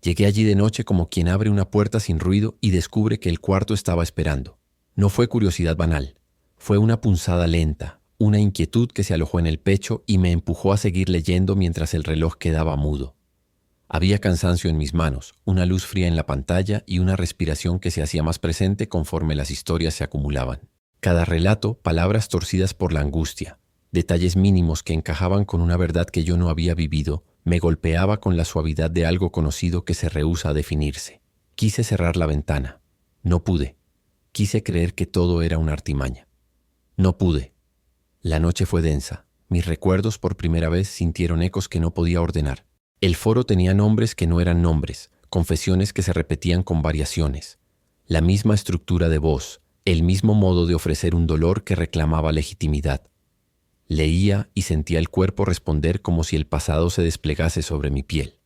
Llegué allí de noche como quien abre una puerta sin ruido y descubre que el cuarto estaba esperando. No fue curiosidad banal, fue una punzada lenta, una inquietud que se alojó en el pecho y me empujó a seguir leyendo mientras el reloj quedaba mudo. Había cansancio en mis manos, una luz fría en la pantalla y una respiración que se hacía más presente conforme las historias se acumulaban. Cada relato, palabras torcidas por la angustia, detalles mínimos que encajaban con una verdad que yo no había vivido, me golpeaba con la suavidad de algo conocido que se rehúsa a definirse. Quise cerrar la ventana. No pude. Quise creer que todo era una artimaña. No pude. La noche fue densa. Mis recuerdos por primera vez sintieron ecos que no podía ordenar. El foro tenía nombres que no eran nombres, confesiones que se repetían con variaciones. La misma estructura de voz, el mismo modo de ofrecer un dolor que reclamaba legitimidad. Leía y sentía el cuerpo responder como si el pasado se desplegase sobre mi piel.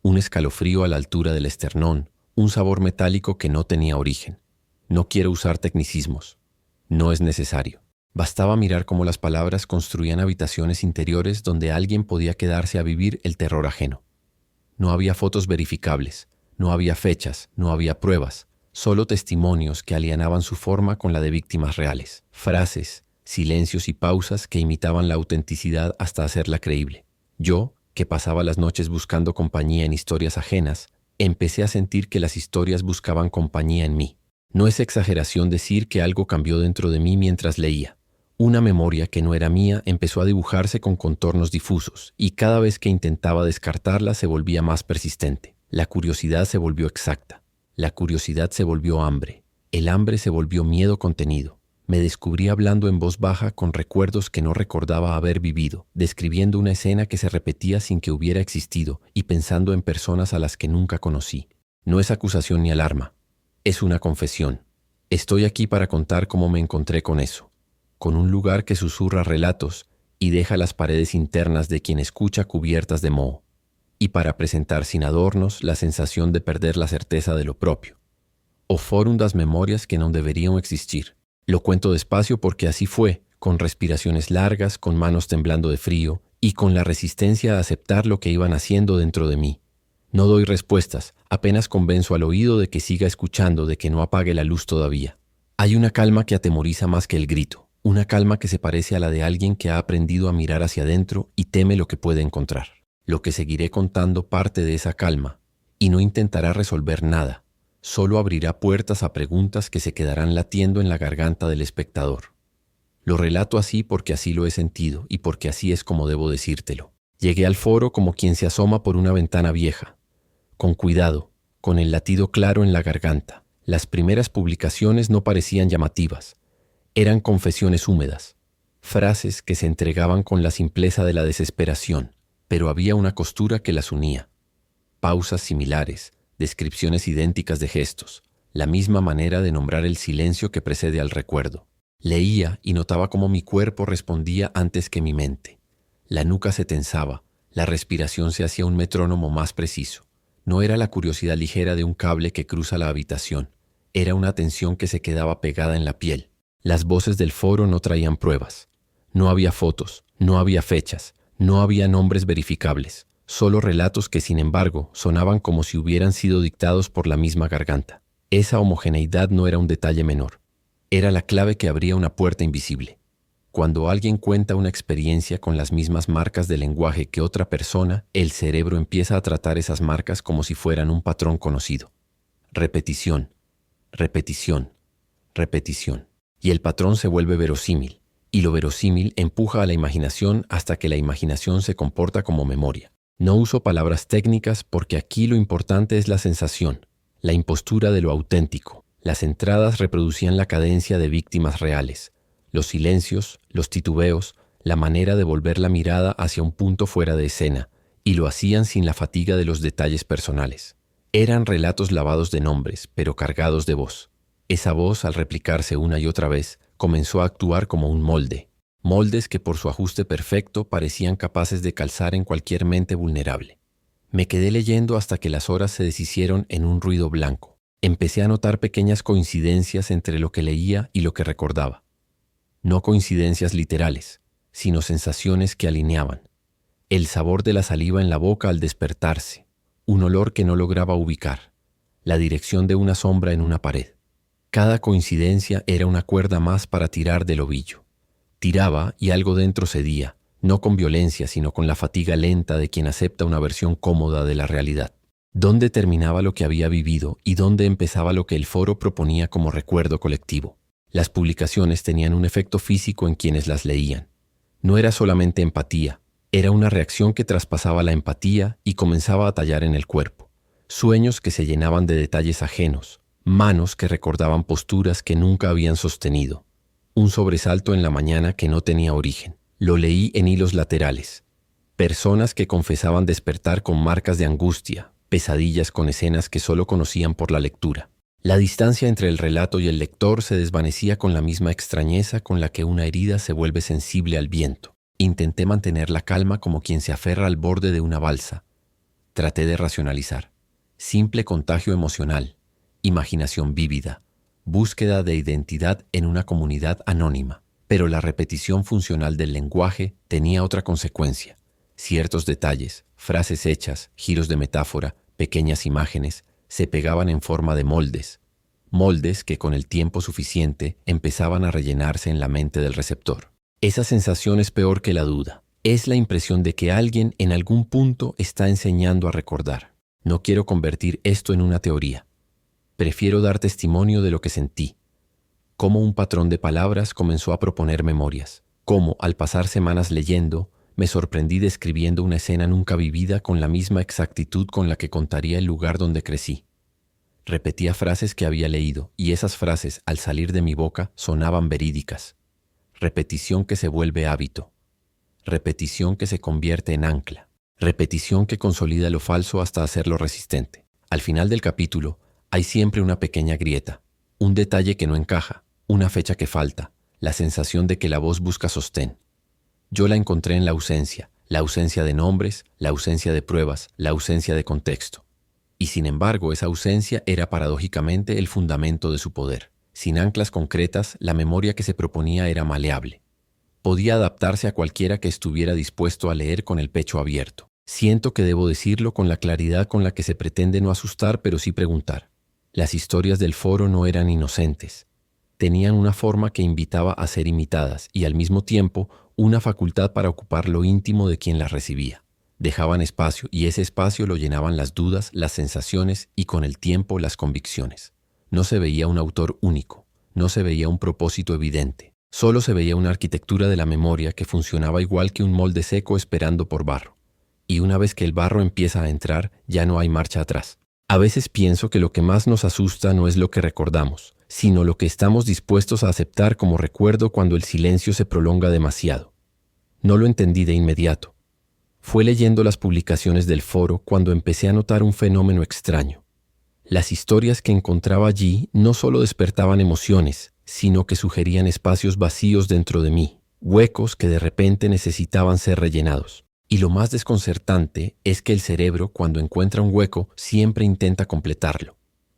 Un escalofrío a la altura del esternón, un sabor metálico que no tenía origen. No quiero usar tecnicismos. No es necesario. Bastaba mirar cómo las palabras construían habitaciones interiores donde alguien podía quedarse a vivir el terror ajeno. No había fotos verificables, no había fechas, no había pruebas, solo testimonios que alineaban su forma con la de víctimas reales. Frases, silencios y pausas que imitaban la autenticidad hasta hacerla creíble. Yo, que pasaba las noches buscando compañía en historias ajenas, empecé a sentir que las historias buscaban compañía en mí. No es exageración decir que algo cambió dentro de mí mientras leía. Una memoria que no era mía empezó a dibujarse con contornos difusos, y cada vez que intentaba descartarla se volvía más persistente. La curiosidad se volvió exacta. La curiosidad se volvió hambre. El hambre se volvió miedo contenido. Me descubrí hablando en voz baja con recuerdos que no recordaba haber vivido, describiendo una escena que se repetía sin que hubiera existido y pensando en personas a las que nunca conocí. No es acusación ni alarma. Es una confesión. Estoy aquí para contar cómo me encontré con eso, con un lugar que susurra relatos y deja las paredes internas de quien escucha cubiertas de moho, y para presentar sin adornos la sensación de perder la certeza de lo propio, o forum das memorias que no deberían existir. Lo cuento despacio porque así fue, con respiraciones largas, con manos temblando de frío y con la resistencia a aceptar lo que iban haciendo dentro de mí. No doy respuestas, apenas convenzo al oído de que siga escuchando, de que no apague la luz todavía. Hay una calma que atemoriza más que el grito, una calma que se parece a la de alguien que ha aprendido a mirar hacia adentro y teme lo que puede encontrar. Lo que seguiré contando parte de esa calma, y no intentará resolver nada, solo abrirá puertas a preguntas que se quedarán latiendo en la garganta del espectador. Lo relato así porque así lo he sentido y porque así es como debo decírtelo. Llegué al foro como quien se asoma por una ventana vieja, con cuidado, con el latido claro en la garganta. Las primeras publicaciones no parecían llamativas. Eran confesiones húmedas, frases que se entregaban con la simpleza de la desesperación, pero había una costura que las unía. Pausas similares, descripciones idénticas de gestos, la misma manera de nombrar el silencio que precede al recuerdo. Leía y notaba cómo mi cuerpo respondía antes que mi mente. La nuca se tensaba, la respiración se hacía un metrónomo más preciso. No era la curiosidad ligera de un cable que cruza la habitación, era una tensión que se quedaba pegada en la piel. Las voces del foro no traían pruebas. No había fotos, no había fechas, no había nombres verificables, solo relatos que, sin embargo, sonaban como si hubieran sido dictados por la misma garganta. Esa homogeneidad no era un detalle menor. Era la clave que abría una puerta invisible. Cuando alguien cuenta una experiencia con las mismas marcas de lenguaje que otra persona, el cerebro empieza a tratar esas marcas como si fueran un patrón conocido. Repetición, repetición, repetición. Y el patrón se vuelve verosímil, y lo verosímil empuja a la imaginación hasta que la imaginación se comporta como memoria. No uso palabras técnicas porque aquí lo importante es la sensación, la impostura de lo auténtico. Las entradas reproducían la cadencia de víctimas reales, los silencios, los titubeos, la manera de volver la mirada hacia un punto fuera de escena, y lo hacían sin la fatiga de los detalles personales. Eran relatos lavados de nombres, pero cargados de voz. Esa voz, al replicarse una y otra vez, comenzó a actuar como un molde. Moldes que por su ajuste perfecto parecían capaces de calzar en cualquier mente vulnerable. Me quedé leyendo hasta que las horas se deshicieron en un ruido blanco. Empecé a notar pequeñas coincidencias entre lo que leía y lo que recordaba. No coincidencias literales, sino sensaciones que alineaban. El sabor de la saliva en la boca al despertarse, un olor que no lograba ubicar, la dirección de una sombra en una pared. Cada coincidencia era una cuerda más para tirar del ovillo. Tiraba y algo dentro cedía, no con violencia, sino con la fatiga lenta de quien acepta una versión cómoda de la realidad. ¿Dónde terminaba lo que había vivido y dónde empezaba lo que el foro proponía como recuerdo colectivo? Las publicaciones tenían un efecto físico en quienes las leían. No era solamente empatía, era una reacción que traspasaba la empatía y comenzaba a tallar en el cuerpo. Sueños que se llenaban de detalles ajenos, manos que recordaban posturas que nunca habían sostenido. Un sobresalto en la mañana que no tenía origen. Lo leí en hilos laterales. Personas que confesaban despertar con marcas de angustia, pesadillas con escenas que solo conocían por la lectura. La distancia entre el relato y el lector se desvanecía con la misma extrañeza con la que una herida se vuelve sensible al viento. Intenté mantener la calma como quien se aferra al borde de una balsa. Traté de racionalizar. Simple contagio emocional, imaginación vívida, búsqueda de identidad en una comunidad anónima. Pero la repetición funcional del lenguaje tenía otra consecuencia. Ciertos detalles, frases hechas, giros de metáfora, pequeñas imágenes, se pegaban en forma de moldes. Moldes que con el tiempo suficiente empezaban a rellenarse en la mente del receptor. Esa sensación es peor que la duda. Es la impresión de que alguien en algún punto está enseñando a recordar. No quiero convertir esto en una teoría. Prefiero dar testimonio de lo que sentí. Cómo un patrón de palabras comenzó a proponer memorias. Cómo, al pasar semanas leyendo, me sorprendí describiendo una escena nunca vivida con la misma exactitud con la que contaría el lugar donde crecí. Repetía frases que había leído, y esas frases, al salir de mi boca, sonaban verídicas. Repetición que se vuelve hábito. Repetición que se convierte en ancla. Repetición que consolida lo falso hasta hacerlo resistente. Al final del capítulo, hay siempre una pequeña grieta, un detalle que no encaja, una fecha que falta, la sensación de que la voz busca sostén. Yo la encontré en la ausencia de nombres, la ausencia de pruebas, la ausencia de contexto. Y sin embargo, esa ausencia era paradójicamente el fundamento de su poder. Sin anclas concretas, la memoria que se proponía era maleable. Podía adaptarse a cualquiera que estuviera dispuesto a leer con el pecho abierto. Siento que debo decirlo con la claridad con la que se pretende no asustar, pero sí preguntar. Las historias del foro no eran inocentes. Tenían una forma que invitaba a ser imitadas y al mismo tiempo una facultad para ocupar lo íntimo de quien las recibía. Dejaban espacio y ese espacio lo llenaban las dudas, las sensaciones y con el tiempo las convicciones. No se veía un autor único, no se veía un propósito evidente. Solo se veía una arquitectura de la memoria que funcionaba igual que un molde seco esperando por barro. Y una vez que el barro empieza a entrar, ya no hay marcha atrás. A veces pienso que lo que más nos asusta no es lo que recordamos, sino lo que estamos dispuestos a aceptar como recuerdo cuando el silencio se prolonga demasiado. No lo entendí de inmediato. Fue leyendo las publicaciones del foro cuando empecé a notar un fenómeno extraño. Las historias que encontraba allí no solo despertaban emociones, sino que sugerían espacios vacíos dentro de mí, huecos que de repente necesitaban ser rellenados. Y lo más desconcertante es que el cerebro, cuando encuentra un hueco, siempre intenta completarlo.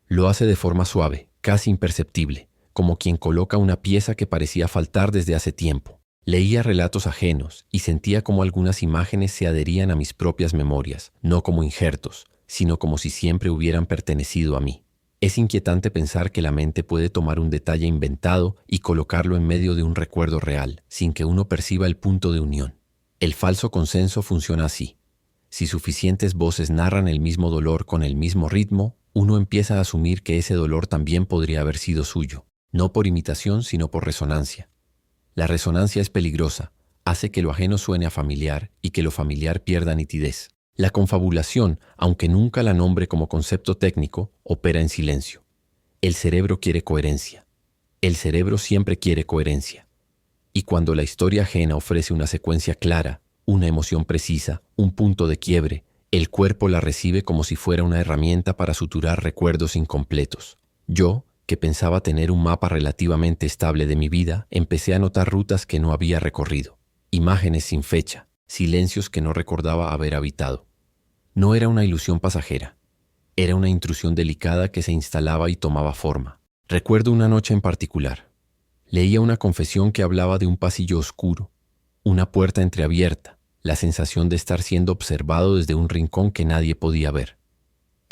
Lo hace de forma suave, casi imperceptible, como quien coloca una pieza que parecía faltar desde hace tiempo. Leía relatos ajenos y sentía como algunas imágenes se adherían a mis propias memorias, no como injertos, sino como si siempre hubieran pertenecido a mí. Es inquietante pensar que la mente puede tomar un detalle inventado y colocarlo en medio de un recuerdo real, sin que uno perciba el punto de unión. El falso consenso funciona así. Si suficientes voces narran el mismo dolor con el mismo ritmo, uno empieza a asumir que ese dolor también podría haber sido suyo, no por imitación, sino por resonancia. La resonancia es peligrosa, hace que lo ajeno suene a familiar y que lo familiar pierda nitidez. La confabulación, aunque nunca la nombre como concepto técnico, opera en silencio. El cerebro quiere coherencia. El cerebro siempre quiere coherencia. Y cuando la historia ajena ofrece una secuencia clara, una emoción precisa, un punto de quiebre, el cuerpo la recibe como si fuera una herramienta para suturar recuerdos incompletos. Yo, que pensaba tener un mapa relativamente estable de mi vida, empecé a notar rutas que no había recorrido, imágenes sin fecha, silencios que no recordaba haber habitado. No era una ilusión pasajera, era una intrusión delicada que se instalaba y tomaba forma. Recuerdo una noche en particular. Leía una confesión que hablaba de un pasillo oscuro, una puerta entreabierta, la sensación de estar siendo observado desde un rincón que nadie podía ver.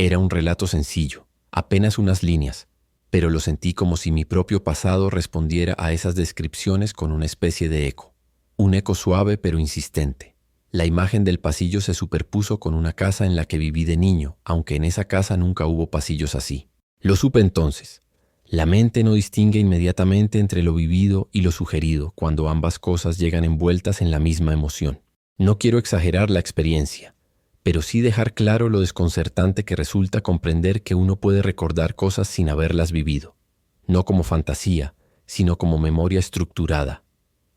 Era un relato sencillo, apenas unas líneas, pero lo sentí como si mi propio pasado respondiera a esas descripciones con una especie de eco. Un eco suave pero insistente. La imagen del pasillo se superpuso con una casa en la que viví de niño, aunque en esa casa nunca hubo pasillos así. Lo supe entonces. La mente no distingue inmediatamente entre lo vivido y lo sugerido cuando ambas cosas llegan envueltas en la misma emoción. No quiero exagerar la experiencia, pero sí dejar claro lo desconcertante que resulta comprender que uno puede recordar cosas sin haberlas vivido, no como fantasía, sino como memoria estructurada,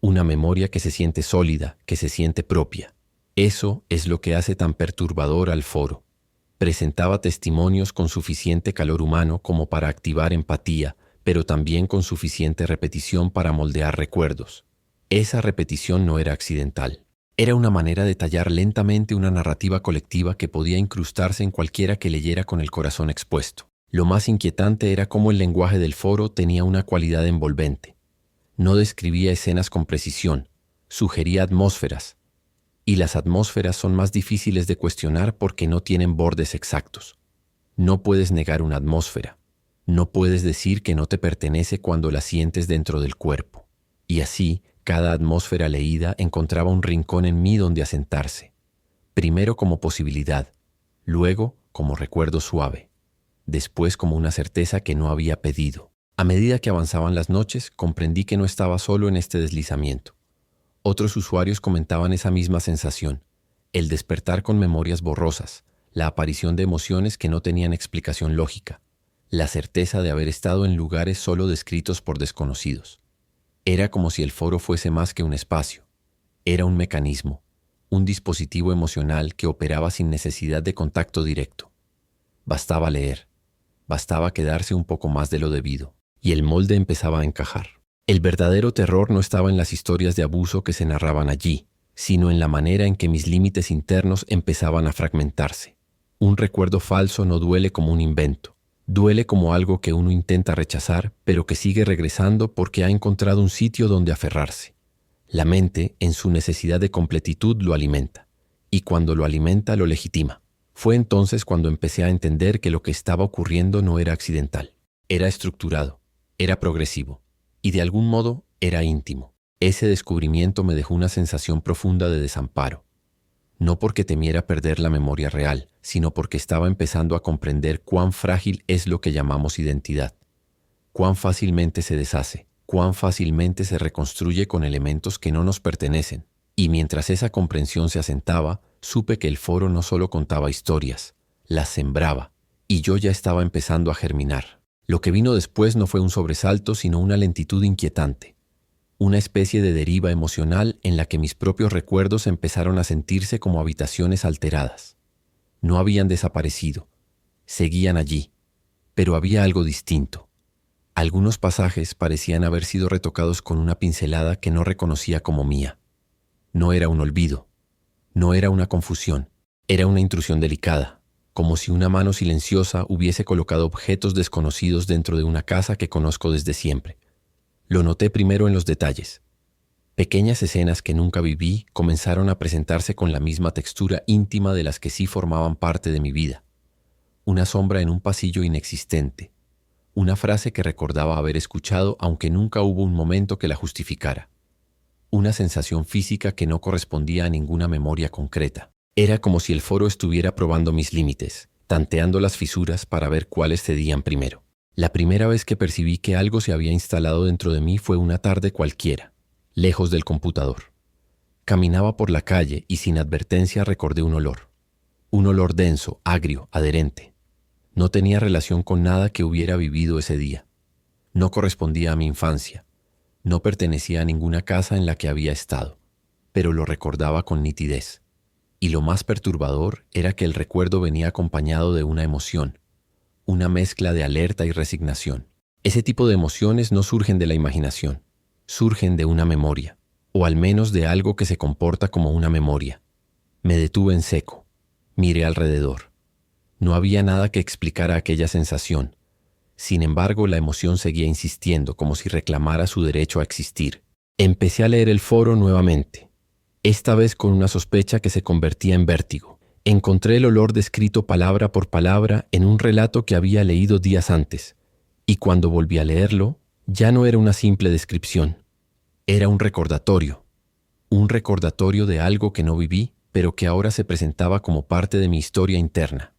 una memoria que se siente sólida, que se siente propia. Eso es lo que hace tan perturbador al foro. Presentaba testimonios con suficiente calor humano como para activar empatía, pero también con suficiente repetición para moldear recuerdos. Esa repetición no era accidental. Era una manera de tallar lentamente una narrativa colectiva que podía incrustarse en cualquiera que leyera con el corazón expuesto. Lo más inquietante era cómo el lenguaje del foro tenía una cualidad envolvente. No describía escenas con precisión, sugería atmósferas. Y las atmósferas son más difíciles de cuestionar porque no tienen bordes exactos. No puedes negar una atmósfera. No puedes decir que no te pertenece cuando la sientes dentro del cuerpo. Y así, cada atmósfera leída encontraba un rincón en mí donde asentarse. Primero como posibilidad, luego como recuerdo suave, después como una certeza que no había pedido. A medida que avanzaban las noches, comprendí que no estaba solo en este deslizamiento. Otros usuarios comentaban esa misma sensación, el despertar con memorias borrosas, la aparición de emociones que no tenían explicación lógica, la certeza de haber estado en lugares solo descritos por desconocidos. Era como si el foro fuese más que un espacio. Era un mecanismo, un dispositivo emocional que operaba sin necesidad de contacto directo. Bastaba leer, bastaba quedarse un poco más de lo debido, y el molde empezaba a encajar. El verdadero terror no estaba en las historias de abuso que se narraban allí, sino en la manera en que mis límites internos empezaban a fragmentarse. Un recuerdo falso no duele como un invento. Duele como algo que uno intenta rechazar, pero que sigue regresando porque ha encontrado un sitio donde aferrarse. La mente, en su necesidad de completitud, lo alimenta, y cuando lo alimenta, lo legitima. Fue entonces cuando empecé a entender que lo que estaba ocurriendo no era accidental. Era estructurado, era progresivo, y de algún modo era íntimo. Ese descubrimiento me dejó una sensación profunda de desamparo. No porque temiera perder la memoria real, sino porque estaba empezando a comprender cuán frágil es lo que llamamos identidad, cuán fácilmente se deshace, cuán fácilmente se reconstruye con elementos que no nos pertenecen. Y mientras esa comprensión se asentaba, supe que el foro no solo contaba historias, las sembraba, y yo ya estaba empezando a germinar. Lo que vino después no fue un sobresalto, sino una lentitud inquietante. Una especie de deriva emocional en la que mis propios recuerdos empezaron a sentirse como habitaciones alteradas. No habían desaparecido, seguían allí, pero había algo distinto. Algunos pasajes parecían haber sido retocados con una pincelada que no reconocía como mía. No era un olvido, no era una confusión, era una intrusión delicada, como si una mano silenciosa hubiese colocado objetos desconocidos dentro de una casa que conozco desde siempre. Lo noté primero en los detalles. Pequeñas escenas que nunca viví comenzaron a presentarse con la misma textura íntima de las que sí formaban parte de mi vida. Una sombra en un pasillo inexistente. Una frase que recordaba haber escuchado aunque nunca hubo un momento que la justificara. Una sensación física que no correspondía a ninguna memoria concreta. Era como si el foro estuviera probando mis límites, tanteando las fisuras para ver cuáles cedían primero. La primera vez que percibí que algo se había instalado dentro de mí fue una tarde cualquiera, lejos del computador. Caminaba por la calle y sin advertencia recordé un olor denso, agrio, adherente. No tenía relación con nada que hubiera vivido ese día. No correspondía a mi infancia. No pertenecía a ninguna casa en la que había estado, pero lo recordaba con nitidez. Y lo más perturbador era que el recuerdo venía acompañado de una emoción, una mezcla de alerta y resignación. Ese tipo de emociones no surgen de la imaginación, surgen de una memoria, o al menos de algo que se comporta como una memoria. Me detuve en seco, miré alrededor. No había nada que explicara aquella sensación. Sin embargo, la emoción seguía insistiendo, como si reclamara su derecho a existir. Empecé a leer el foro nuevamente, esta vez con una sospecha que se convertía en vértigo. Encontré el olor descrito palabra por palabra en un relato que había leído días antes, y cuando volví a leerlo, ya no era una simple descripción, era un recordatorio de algo que no viví, pero que ahora se presentaba como parte de mi historia interna.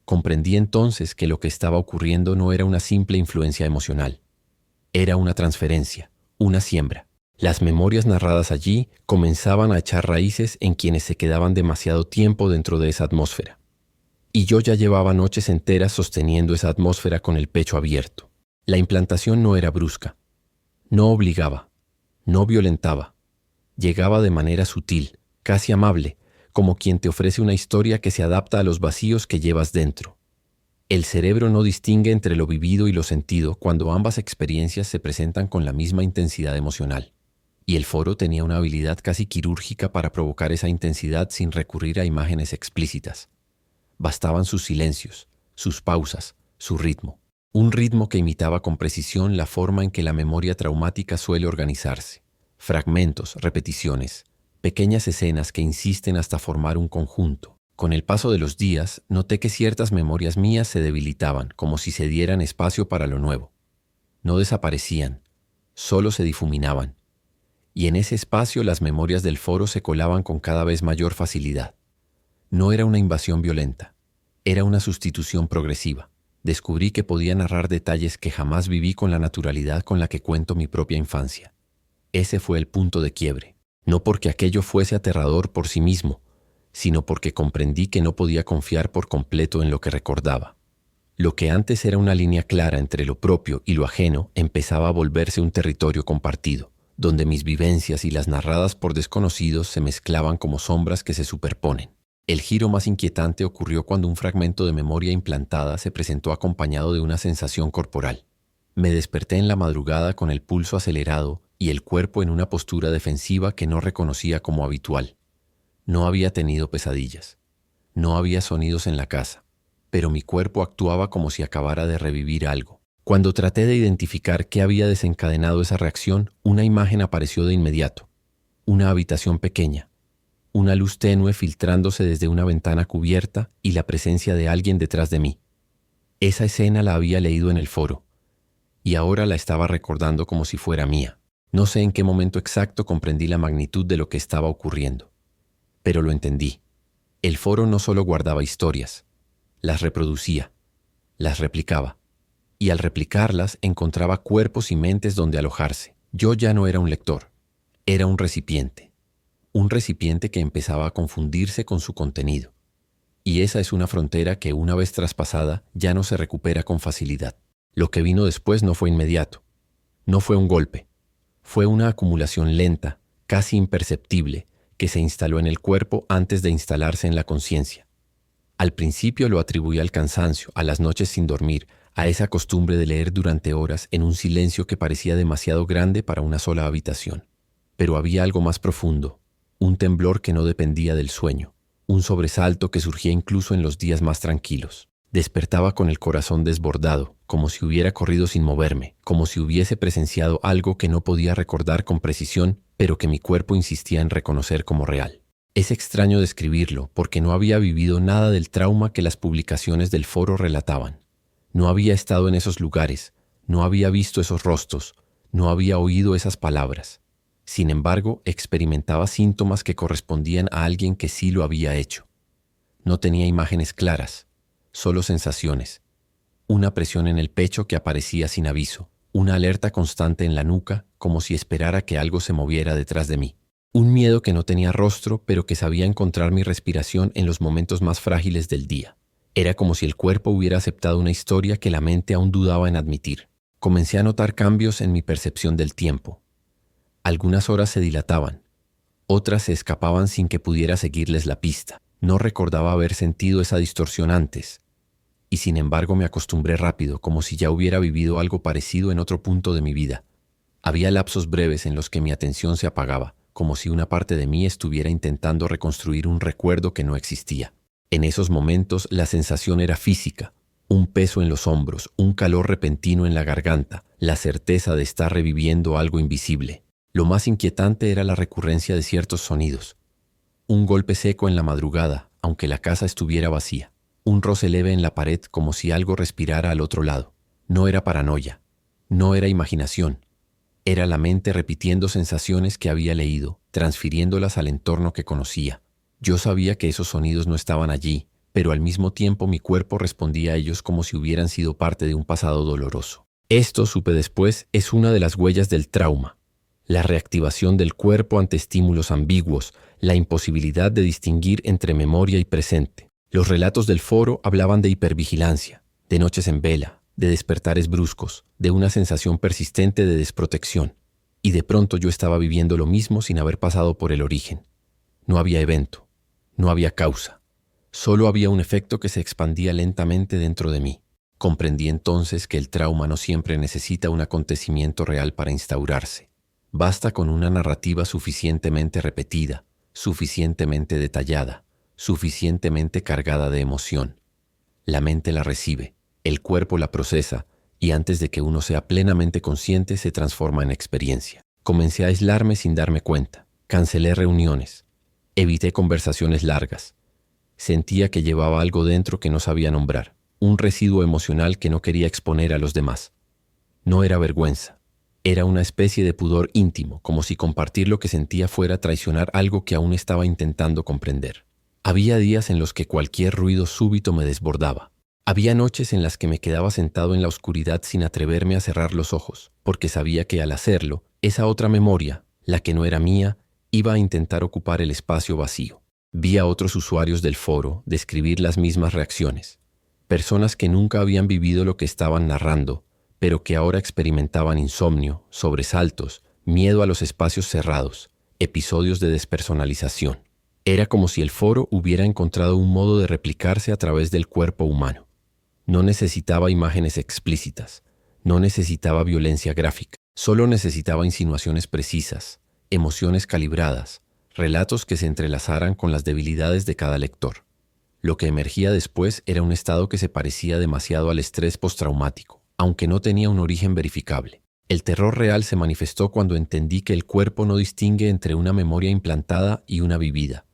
Comprendí entonces que lo que estaba ocurriendo no era una simple influencia emocional, era una transferencia, una siembra. Las memorias narradas allí comenzaban a echar raíces en quienes se quedaban demasiado tiempo dentro de esa atmósfera. Y yo ya llevaba noches enteras sosteniendo esa atmósfera con el pecho abierto. La implantación no era brusca, no obligaba, no violentaba. Llegaba de manera sutil, casi amable, como quien te ofrece una historia que se adapta a los vacíos que llevas dentro. El cerebro no distingue entre lo vivido y lo sentido cuando ambas experiencias se presentan con la misma intensidad emocional. Y el foro tenía una habilidad casi quirúrgica para provocar esa intensidad sin recurrir a imágenes explícitas. Bastaban sus silencios, sus pausas, su ritmo. Un ritmo que imitaba con precisión la forma en que la memoria traumática suele organizarse. Fragmentos, repeticiones, pequeñas escenas que insisten hasta formar un conjunto. Con el paso de los días, noté que ciertas memorias mías se debilitaban, como si se dieran espacio para lo nuevo. No desaparecían, solo se difuminaban. Y en ese espacio las memorias del foro se colaban con cada vez mayor facilidad. No era una invasión violenta, era una sustitución progresiva. Descubrí que podía narrar detalles que jamás viví con la naturalidad con la que cuento mi propia infancia. Ese fue el punto de quiebre, no porque aquello fuese aterrador por sí mismo, sino porque comprendí que no podía confiar por completo en lo que recordaba. Lo que antes era una línea clara entre lo propio y lo ajeno empezaba a volverse un territorio compartido, donde mis vivencias y las narradas por desconocidos se mezclaban como sombras que se superponen. El giro más inquietante ocurrió cuando un fragmento de memoria implantada se presentó acompañado de una sensación corporal. Me desperté en la madrugada con el pulso acelerado y el cuerpo en una postura defensiva que no reconocía como habitual. No había tenido pesadillas. No había sonidos en la casa, pero mi cuerpo actuaba como si acabara de revivir algo. Cuando traté de identificar qué había desencadenado esa reacción, una imagen apareció de inmediato. Una habitación pequeña, una luz tenue filtrándose desde una ventana cubierta y la presencia de alguien detrás de mí. Esa escena la había leído en el foro, y ahora la estaba recordando como si fuera mía. No sé en qué momento exacto comprendí la magnitud de lo que estaba ocurriendo, pero lo entendí. El foro no solo guardaba historias, las reproducía, las replicaba. Y al replicarlas encontraba cuerpos y mentes donde alojarse. Yo ya no era un lector, era un recipiente que empezaba a confundirse con su contenido. Y esa es una frontera que una vez traspasada ya no se recupera con facilidad. Lo que vino después no fue inmediato, no fue un golpe, fue una acumulación lenta, casi imperceptible, que se instaló en el cuerpo antes de instalarse en la conciencia. Al principio lo atribuí al cansancio, a las noches sin dormir, a esa costumbre de leer durante horas en un silencio que parecía demasiado grande para una sola habitación. Pero había algo más profundo, un temblor que no dependía del sueño, un sobresalto que surgía incluso en los días más tranquilos. Despertaba con el corazón desbordado, como si hubiera corrido sin moverme, como si hubiese presenciado algo que no podía recordar con precisión, pero que mi cuerpo insistía en reconocer como real. Es extraño describirlo, porque no había vivido nada del trauma que las publicaciones del foro relataban. No había estado en esos lugares, no había visto esos rostros, no había oído esas palabras. Sin embargo, experimentaba síntomas que correspondían a alguien que sí lo había hecho. No tenía imágenes claras, solo sensaciones. Una presión en el pecho que aparecía sin aviso, una alerta constante en la nuca, como si esperara que algo se moviera detrás de mí. Un miedo que no tenía rostro, pero que sabía encontrar mi respiración en los momentos más frágiles del día. Era como si el cuerpo hubiera aceptado una historia que la mente aún dudaba en admitir. Comencé a notar cambios en mi percepción del tiempo. Algunas horas se dilataban, otras se escapaban sin que pudiera seguirles la pista. No recordaba haber sentido esa distorsión antes, y sin embargo me acostumbré rápido, como si ya hubiera vivido algo parecido en otro punto de mi vida. Había lapsos breves en los que mi atención se apagaba, como si una parte de mí estuviera intentando reconstruir un recuerdo que no existía. En esos momentos la sensación era física, un peso en los hombros, un calor repentino en la garganta, la certeza de estar reviviendo algo invisible. Lo más inquietante era la recurrencia de ciertos sonidos. Un golpe seco en la madrugada, aunque la casa estuviera vacía. Un roce leve en la pared como si algo respirara al otro lado. No era paranoia, no era imaginación. Era la mente repitiendo sensaciones que había leído, transfiriéndolas al entorno que conocía. Yo sabía que esos sonidos no estaban allí, pero al mismo tiempo mi cuerpo respondía a ellos como si hubieran sido parte de un pasado doloroso. Esto, supe después, es una de las huellas del trauma. La reactivación del cuerpo ante estímulos ambiguos, la imposibilidad de distinguir entre memoria y presente. Los relatos del foro hablaban de hipervigilancia, de noches en vela, de despertares bruscos, de una sensación persistente de desprotección. Y de pronto yo estaba viviendo lo mismo sin haber pasado por el origen. No había evento, no había causa. Solo había un efecto que se expandía lentamente dentro de mí. Comprendí entonces que el trauma no siempre necesita un acontecimiento real para instaurarse. Basta con una narrativa suficientemente repetida, suficientemente detallada, suficientemente cargada de emoción. La mente la recibe, el cuerpo la procesa, y antes de que uno sea plenamente consciente se transforma en experiencia. Comencé a aislarme sin darme cuenta. Cancelé reuniones. Evité conversaciones largas. Sentía que llevaba algo dentro que no sabía nombrar, un residuo emocional que no quería exponer a los demás. No era vergüenza. Era una especie de pudor íntimo, como si compartir lo que sentía fuera traicionar algo que aún estaba intentando comprender. Había días en los que cualquier ruido súbito me desbordaba. Había noches en las que me quedaba sentado en la oscuridad sin atreverme a cerrar los ojos, porque sabía que al hacerlo, esa otra memoria, la que no era mía, iba a intentar ocupar el espacio vacío. Vi a otros usuarios del foro describir las mismas reacciones. Personas que nunca habían vivido lo que estaban narrando, pero que ahora experimentaban insomnio, sobresaltos, miedo a los espacios cerrados, episodios de despersonalización. Era como si el foro hubiera encontrado un modo de replicarse a través del cuerpo humano. No necesitaba imágenes explícitas, no necesitaba violencia gráfica, solo necesitaba insinuaciones precisas, emociones calibradas, relatos que se entrelazaran con las debilidades de cada lector. Lo que emergía después era un estado que se parecía demasiado al estrés postraumático, aunque no tenía un origen verificable. El terror real se manifestó cuando entendí que el cuerpo no distingue entre una memoria implantada y una vivida.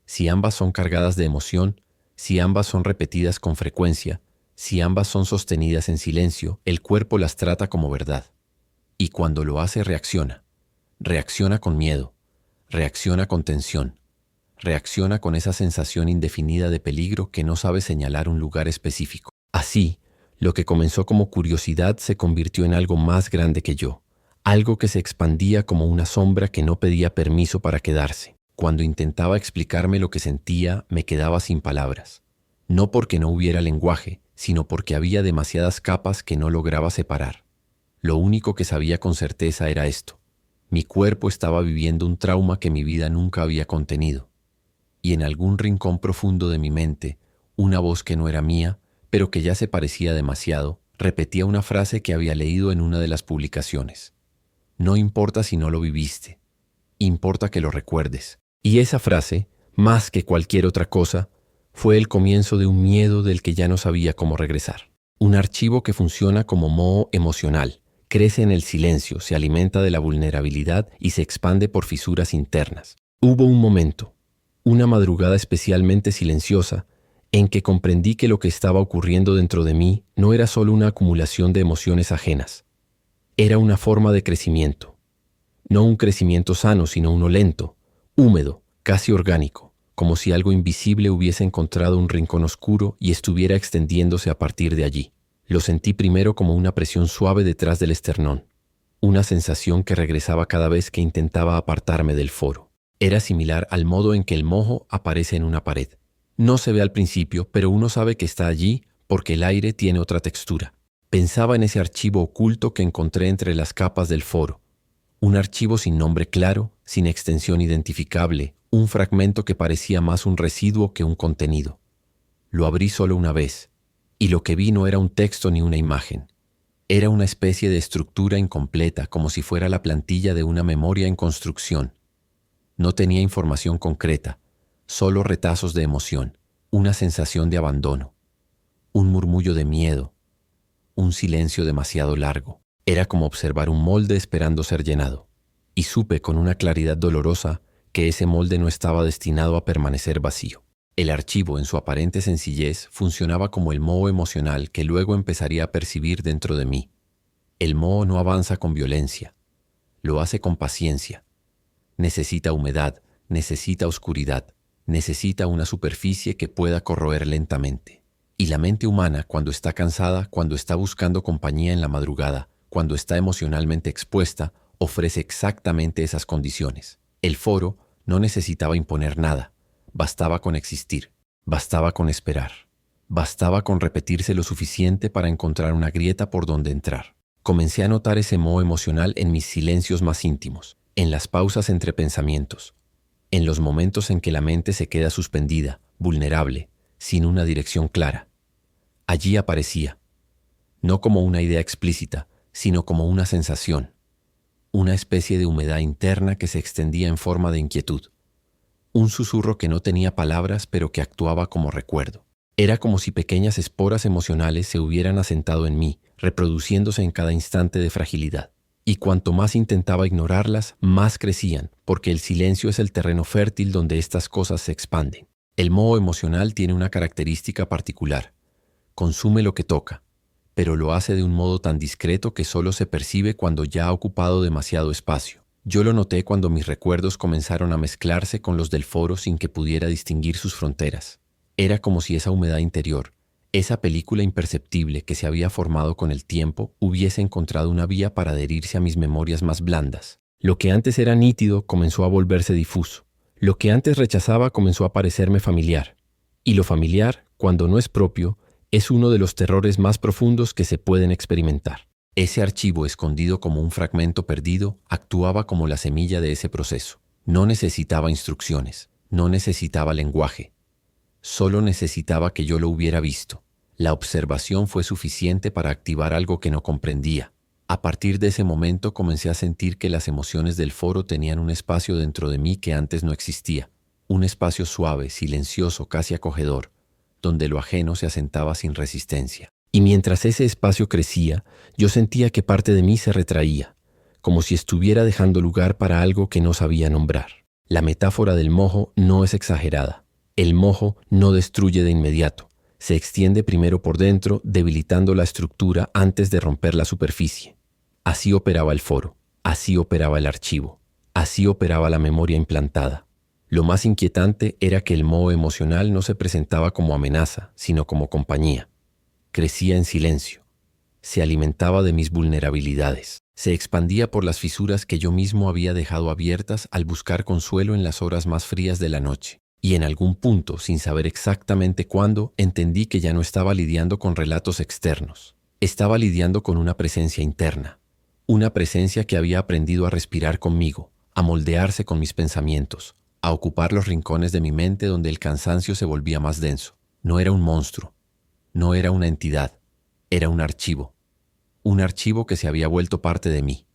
Si ambas son cargadas de emoción, si ambas son repetidas con frecuencia, si ambas son sostenidas en silencio, el cuerpo las trata como verdad. Y cuando lo hace reacciona. Reacciona con miedo, reacciona con tensión, reacciona con esa sensación indefinida de peligro que no sabe señalar un lugar específico. Así, lo que comenzó como curiosidad se convirtió en algo más grande que yo, algo que se expandía como una sombra que no pedía permiso para quedarse. Cuando intentaba explicarme lo que sentía, me quedaba sin palabras. No porque no hubiera lenguaje, sino porque había demasiadas capas que no lograba separar. Lo único que sabía con certeza era esto. Mi cuerpo estaba viviendo un trauma que mi vida nunca había contenido. Y en algún rincón profundo de mi mente, una voz que no era mía, pero que ya se parecía demasiado, repetía una frase que había leído en una de las publicaciones. No importa si no lo viviste, importa que lo recuerdes. Y esa frase, más que cualquier otra cosa, fue el comienzo de un miedo del que ya no sabía cómo regresar. Un archivo que funciona como moho emocional, crece en el silencio, se alimenta de la vulnerabilidad y se expande por fisuras internas. Hubo un momento, una madrugada especialmente silenciosa, en que comprendí que lo que estaba ocurriendo dentro de mí no era solo una acumulación de emociones ajenas. Era una forma de crecimiento. No un crecimiento sano, sino uno lento, húmedo, casi orgánico, como si algo invisible hubiese encontrado un rincón oscuro y estuviera extendiéndose a partir de allí. Lo sentí primero como una presión suave detrás del esternón, una sensación que regresaba cada vez que intentaba apartarme del foro. Era similar al modo en que el moho aparece en una pared. No se ve al principio, pero uno sabe que está allí porque el aire tiene otra textura. Pensaba en ese archivo oculto que encontré entre las capas del foro. Un archivo sin nombre claro, sin extensión identificable, un fragmento que parecía más un residuo que un contenido. Lo abrí solo una vez, y lo que vi no era un texto ni una imagen. Era una especie de estructura incompleta, como si fuera la plantilla de una memoria en construcción. No tenía información concreta, solo retazos de emoción, una sensación de abandono, un murmullo de miedo, un silencio demasiado largo. Era como observar un molde esperando ser llenado, y supe con una claridad dolorosa que ese molde no estaba destinado a permanecer vacío. El archivo, en su aparente sencillez, funcionaba como el moho emocional que luego empezaría a percibir dentro de mí. El moho no avanza con violencia, lo hace con paciencia. Necesita humedad, necesita oscuridad, necesita una superficie que pueda corroer lentamente. Y la mente humana, cuando está cansada, cuando está buscando compañía en la madrugada, cuando está emocionalmente expuesta, ofrece exactamente esas condiciones. El foro no necesitaba imponer nada, bastaba con existir, bastaba con esperar, bastaba con repetirse lo suficiente para encontrar una grieta por donde entrar. Comencé a notar ese moho emocional en mis silencios más íntimos, en las pausas entre pensamientos, en los momentos en que la mente se queda suspendida, vulnerable, sin una dirección clara. Allí aparecía, no como una idea explícita, sino como una sensación, una especie de humedad interna que se extendía en forma de inquietud, un susurro que no tenía palabras pero que actuaba como recuerdo. Era como si pequeñas esporas emocionales se hubieran asentado en mí, reproduciéndose en cada instante de fragilidad. Y cuanto más intentaba ignorarlas, más crecían, porque el silencio es el terreno fértil donde estas cosas se expanden. El moho emocional tiene una característica particular. Consume lo que toca, pero lo hace de un modo tan discreto que solo se percibe cuando ya ha ocupado demasiado espacio. Yo lo noté cuando mis recuerdos comenzaron a mezclarse con los del foro sin que pudiera distinguir sus fronteras. Era como si esa humedad interior, esa película imperceptible que se había formado con el tiempo, hubiese encontrado una vía para adherirse a mis memorias más blandas. Lo que antes era nítido comenzó a volverse difuso. Lo que antes rechazaba comenzó a parecerme familiar. Y lo familiar, cuando no es propio, es uno de los terrores más profundos que se pueden experimentar. Ese archivo, escondido como un fragmento perdido, actuaba como la semilla de ese proceso. No necesitaba instrucciones, no necesitaba lenguaje. Solo necesitaba que yo lo hubiera visto. La observación fue suficiente para activar algo que no comprendía. A partir de ese momento comencé a sentir que las emociones del foro tenían un espacio dentro de mí que antes no existía. Un espacio suave, silencioso, casi acogedor, donde lo ajeno se asentaba sin resistencia. Y mientras ese espacio crecía, yo sentía que parte de mí se retraía, como si estuviera dejando lugar para algo que no sabía nombrar. La metáfora del moho no es exagerada. El moho no destruye de inmediato. Se extiende primero por dentro, debilitando la estructura antes de romper la superficie. Así operaba el foro, así operaba el archivo, así operaba la memoria implantada. Lo más inquietante era que el moho emocional no se presentaba como amenaza, sino como compañía. Crecía en silencio. Se alimentaba de mis vulnerabilidades. Se expandía por las fisuras que yo mismo había dejado abiertas al buscar consuelo en las horas más frías de la noche. Y en algún punto, sin saber exactamente cuándo, entendí que ya no estaba lidiando con relatos externos. Estaba lidiando con una presencia interna. Una presencia que había aprendido a respirar conmigo, a moldearse con mis pensamientos, a ocupar los rincones de mi mente donde el cansancio se volvía más denso. No era un monstruo, no era una entidad, era un archivo que se había vuelto parte de mí.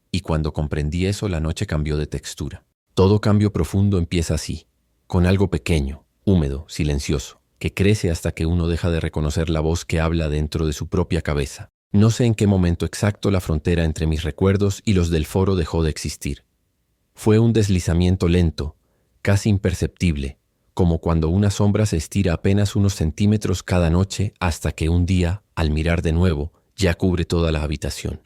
Y cuando comprendí eso, la noche cambió de textura. Todo cambio profundo empieza así, con algo pequeño, húmedo, silencioso, que crece hasta que uno deja de reconocer la voz que habla dentro de su propia cabeza. No sé en qué momento exacto la frontera entre mis recuerdos y los del foro dejó de existir. Fue un deslizamiento lento, casi imperceptible, como cuando una sombra se estira apenas unos centímetros cada noche hasta que un día, al mirar de nuevo, ya cubre toda la habitación.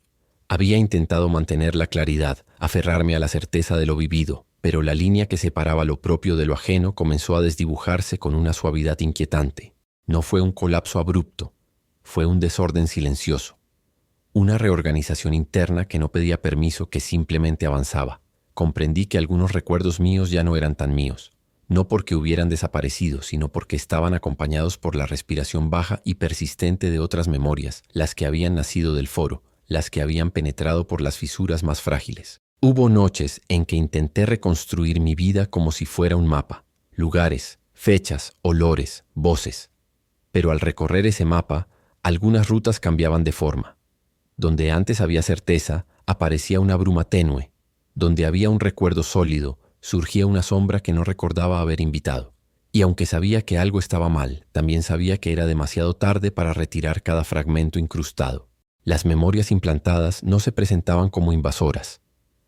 Había intentado mantener la claridad, aferrarme a la certeza de lo vivido, pero la línea que separaba lo propio de lo ajeno comenzó a desdibujarse con una suavidad inquietante. No fue un colapso abrupto, fue un desorden silencioso. Una reorganización interna que no pedía permiso, que simplemente avanzaba. Comprendí que algunos recuerdos míos ya no eran tan míos, no porque hubieran desaparecido, sino porque estaban acompañados por la respiración baja y persistente de otras memorias, las que habían nacido del foro, las que habían penetrado por las fisuras más frágiles. Hubo noches en que intenté reconstruir mi vida como si fuera un mapa, lugares, fechas, olores, voces. Pero al recorrer ese mapa, algunas rutas cambiaban de forma. Donde antes había certeza, aparecía una bruma tenue. Donde había un recuerdo sólido, surgía una sombra que no recordaba haber invitado. Y aunque sabía que algo estaba mal, también sabía que era demasiado tarde para retirar cada fragmento incrustado. Las memorias implantadas no se presentaban como invasoras.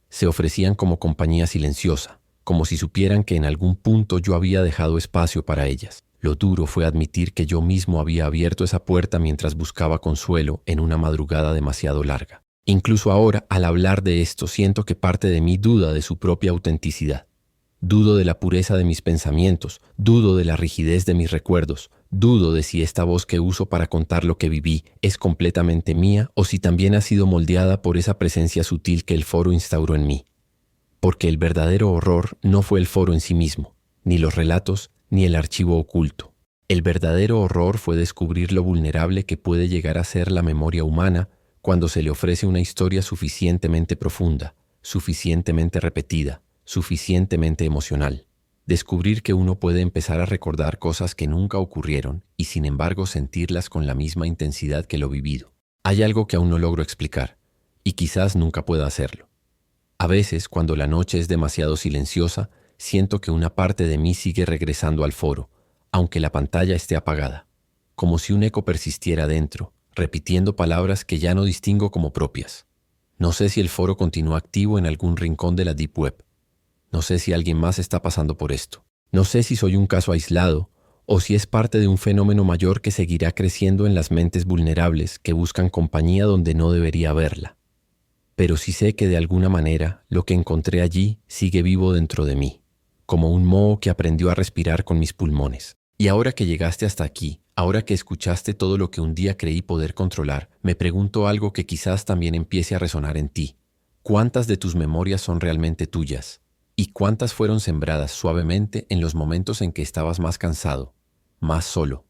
Se ofrecían como compañía silenciosa, como si supieran que en algún punto yo había dejado espacio para ellas. Lo duro fue admitir que yo mismo había abierto esa puerta mientras buscaba consuelo en una madrugada demasiado larga. Incluso ahora, al hablar de esto, siento que parte de mí duda de su propia autenticidad. Dudo de la pureza de mis pensamientos, dudo de la rigidez de mis recuerdos, dudo de si esta voz que uso para contar lo que viví es completamente mía o si también ha sido moldeada por esa presencia sutil que el foro instauró en mí. Porque el verdadero horror no fue el foro en sí mismo, ni los relatos, ni el archivo oculto. El verdadero horror fue descubrir lo vulnerable que puede llegar a ser la memoria humana cuando se le ofrece una historia suficientemente profunda, suficientemente repetida, suficientemente emocional. Descubrir que uno puede empezar a recordar cosas que nunca ocurrieron y sin embargo sentirlas con la misma intensidad que lo vivido. Hay algo que aún no logro explicar, y quizás nunca pueda hacerlo. A veces, cuando la noche es demasiado silenciosa, siento que una parte de mí sigue regresando al foro, aunque la pantalla esté apagada, como si un eco persistiera dentro, repitiendo palabras que ya no distingo como propias. No sé si el foro continúa activo en algún rincón de la Deep Web. No sé si alguien más está pasando por esto. No sé si soy un caso aislado o si es parte de un fenómeno mayor que seguirá creciendo en las mentes vulnerables que buscan compañía donde no debería haberla. Pero sí sé que de alguna manera lo que encontré allí sigue vivo dentro de mí, como un moho que aprendió a respirar con mis pulmones. Y ahora que llegaste hasta aquí, ahora que escuchaste todo lo que un día creí poder controlar, me pregunto algo que quizás también empiece a resonar en ti. ¿Cuántas de tus memorias son realmente tuyas? ¿Y cuántas fueron sembradas suavemente en los momentos en que estabas más cansado, más solo,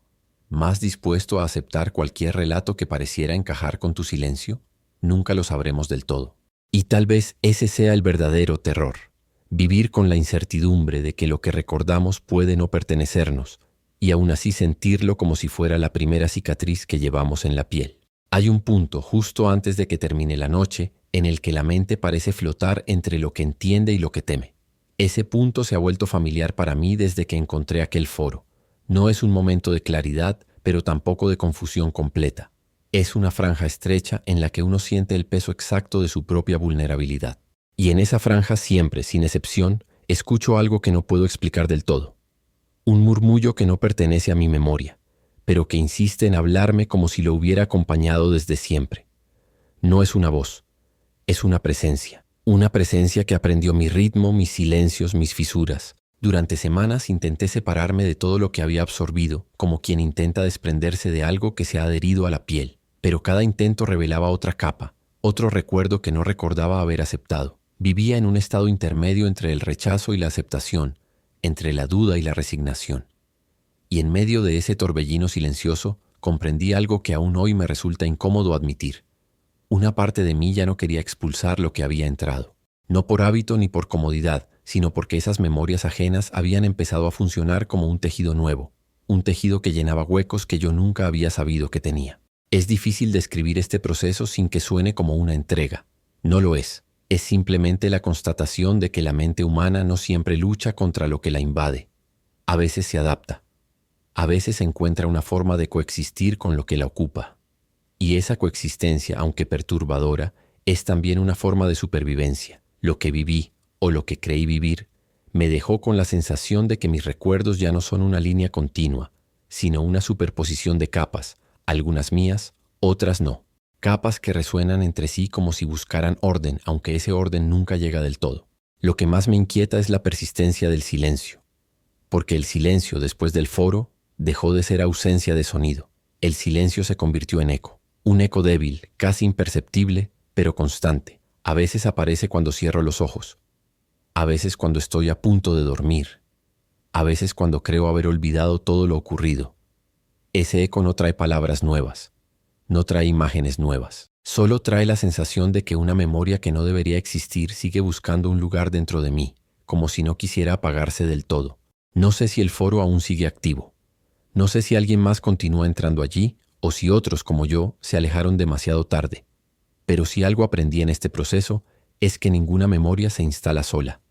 más dispuesto a aceptar cualquier relato que pareciera encajar con tu silencio? Nunca lo sabremos del todo. Y tal vez ese sea el verdadero terror. Vivir con la incertidumbre de que lo que recordamos puede no pertenecernos, y aún así sentirlo como si fuera la primera cicatriz que llevamos en la piel. Hay un punto justo antes de que termine la noche en el que la mente parece flotar entre lo que entiende y lo que teme. Ese punto se ha vuelto familiar para mí desde que encontré aquel foro. No es un momento de claridad, pero tampoco de confusión completa. Es una franja estrecha en la que uno siente el peso exacto de su propia vulnerabilidad. Y en esa franja siempre, sin excepción, escucho algo que no puedo explicar del todo. Un murmullo que no pertenece a mi memoria, pero que insiste en hablarme como si lo hubiera acompañado desde siempre. No es una voz, es una presencia. Una presencia que aprendió mi ritmo, mis silencios, mis fisuras. Durante semanas intenté separarme de todo lo que había absorbido, como quien intenta desprenderse de algo que se ha adherido a la piel. Pero cada intento revelaba otra capa, otro recuerdo que no recordaba haber aceptado. Vivía en un estado intermedio entre el rechazo y la aceptación, entre la duda y la resignación. Y en medio de ese torbellino silencioso, comprendí algo que aún hoy me resulta incómodo admitir. Una parte de mí ya no quería expulsar lo que había entrado. No por hábito ni por comodidad, sino porque esas memorias ajenas habían empezado a funcionar como un tejido nuevo, un tejido que llenaba huecos que yo nunca había sabido que tenía. Es difícil describir este proceso sin que suene como una entrega. No lo es. Es simplemente la constatación de que la mente humana no siempre lucha contra lo que la invade. A veces se adapta. A veces encuentra una forma de coexistir con lo que la ocupa. Y esa coexistencia, aunque perturbadora, es también una forma de supervivencia. Lo que viví, o lo que creí vivir, me dejó con la sensación de que mis recuerdos ya no son una línea continua, sino una superposición de capas, algunas mías, otras no. Capas que resuenan entre sí como si buscaran orden, aunque ese orden nunca llega del todo. Lo que más me inquieta es la persistencia del silencio, porque el silencio después del foro dejó de ser ausencia de sonido. El silencio se convirtió en eco. Un eco débil, casi imperceptible, pero constante. A veces aparece cuando cierro los ojos. A veces cuando estoy a punto de dormir. A veces cuando creo haber olvidado todo lo ocurrido. Ese eco no trae palabras nuevas. No trae imágenes nuevas. Solo trae la sensación de que una memoria que no debería existir sigue buscando un lugar dentro de mí, como si no quisiera apagarse del todo. No sé si el foro aún sigue activo. No sé si alguien más continúa entrando allí, o si otros, como yo, se alejaron demasiado tarde. Pero si algo aprendí en este proceso, es que ninguna memoria se instala sola.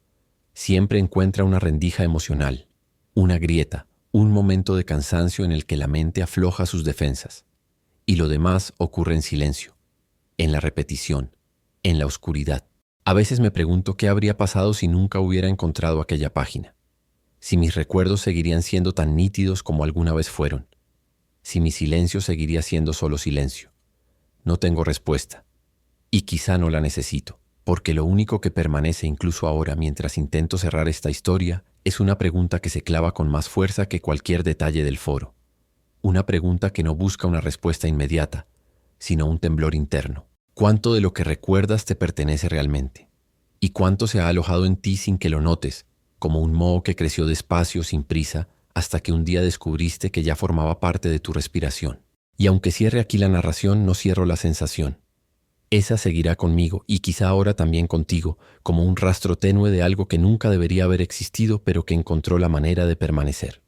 Siempre encuentra una rendija emocional, una grieta, un momento de cansancio en el que la mente afloja sus defensas. Y lo demás ocurre en silencio, en la repetición, en la oscuridad. A veces me pregunto qué habría pasado si nunca hubiera encontrado aquella página, si mis recuerdos seguirían siendo tan nítidos como alguna vez fueron, si mi silencio seguiría siendo solo silencio. No tengo respuesta, y quizá no la necesito, porque lo único que permanece incluso ahora mientras intento cerrar esta historia es una pregunta que se clava con más fuerza que cualquier detalle del foro. Una pregunta que no busca una respuesta inmediata, sino un temblor interno. ¿Cuánto de lo que recuerdas te pertenece realmente? ¿Y cuánto se ha alojado en ti sin que lo notes, como un moho que creció despacio, sin prisa, hasta que un día descubriste que ya formaba parte de tu respiración? Y aunque cierre aquí la narración, no cierro la sensación. Esa seguirá conmigo, y quizá ahora también contigo, como un rastro tenue de algo que nunca debería haber existido, pero que encontró la manera de permanecer.